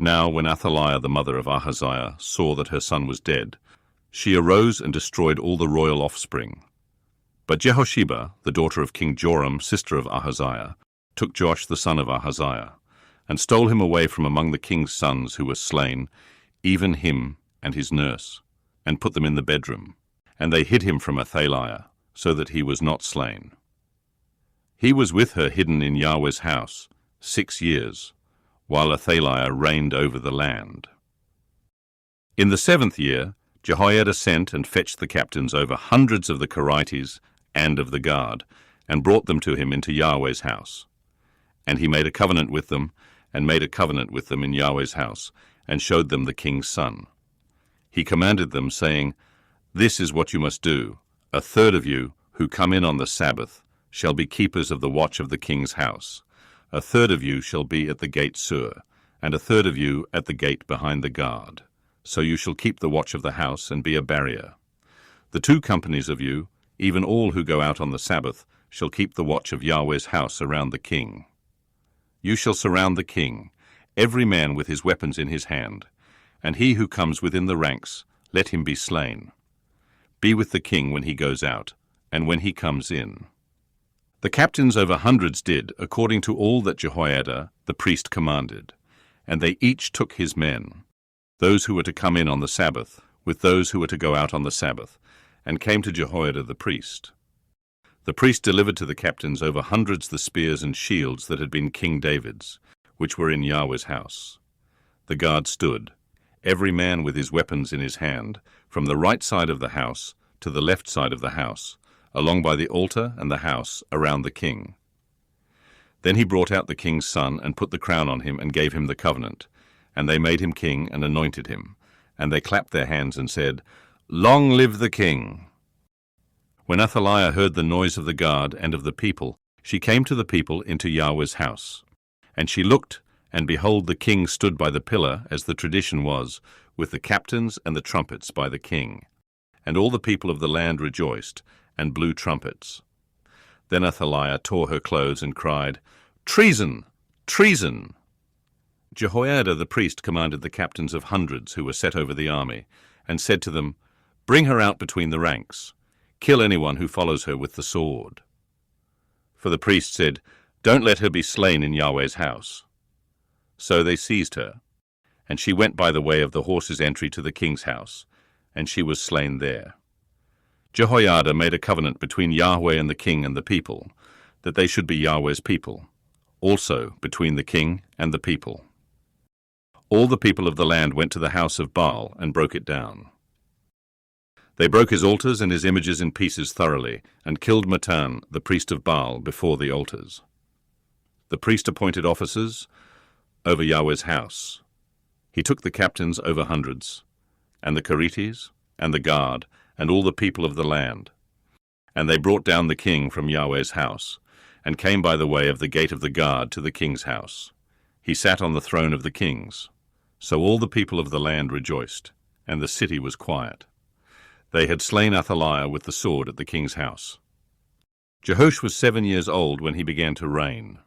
Now when Athaliah the mother of Ahaziah saw that her son was dead, she arose and destroyed all the royal offspring. But Jehosheba, the daughter of King Joram, sister of Ahaziah, took Joash the son of Ahaziah, and stole him away from among the king's sons who were slain, even him and his nurse, and put them in the bedroom. And they hid him from Athaliah, so that he was not slain. He was with her hidden in Yahweh's house 6 years, while Athaliah reigned over the land. In the 7th year, Jehoiada sent and fetched the captains over hundreds of the cries and of the guard, and brought them to him into Yahweh's house. And he made a covenant with them, and made a covenant with them in Yahweh's house, and showed them the king's son. He commanded them, saying, "This is what you must do. A third of you, who come in on the Sabbath, shall be keepers of the watch of the king's house. A third of you shall be at the gate Sur, and a third of you at the gate behind the guard. So you shall keep the watch of the house, and be a barrier. The 2 companies of you, even all who go out on the Sabbath, shall keep the watch of Yahweh's house around the king. You shall surround the king, every man with his weapons in his hand, and he who comes within the ranks, let him be slain. Be with the king when he goes out, and when he comes in." The captains over hundreds did according to all that Jehoiada the priest commanded, and they each took his men, those who were to come in on the Sabbath, with those who were to go out on the Sabbath, and came to Jehoiada the priest. The priest delivered to the captains over hundreds the spears and shields that had been King David's, which were in Yahweh's house. The guard stood, every man with his weapons in his hand, from the right side of the house to the left side of the house, along by the altar and the house around the king. Then he brought out the king's son and put the crown on him and gave him the covenant, and they made him king and anointed him, and they clapped their hands and said, "Long live the king!" When Athaliah heard the noise of the guard and of the people, she came to the people into Yahweh's house. And she looked, and behold, the king stood by the pillar, as the tradition was, with the captains and the trumpets by the king. And all the people of the land rejoiced, and blew trumpets. Then Athaliah tore her clothes and cried, "Treason! Treason!" Jehoiada the priest commanded the captains of hundreds who were set over the army, and said to them, "Bring her out between the ranks. Kill anyone who follows her with the sword." For the priest said, "Don't let her be slain in Yahweh's house." So they seized her, and she went by the way of the horse's entry to the king's house, and she was slain there. Jehoiada made a covenant between Yahweh and the king and the people, that they should be Yahweh's people, also between the king and the people. All the people of the land went to the house of Baal and broke it down. They broke his altars and his images in pieces thoroughly, and killed Matan, the priest of Baal, before the altars. The priest appointed officers over Yahweh's house. He took the captains over hundreds, and the cries, and the guard, and all the people of the land. And they brought down the king from Yahweh's house, and came by the way of the gate of the guard to the king's house. He sat on the throne of the kings. So all the people of the land rejoiced, and the city was quiet. They had slain Athaliah with the sword at the king's house. Jehoash was 7 years old when he began to reign.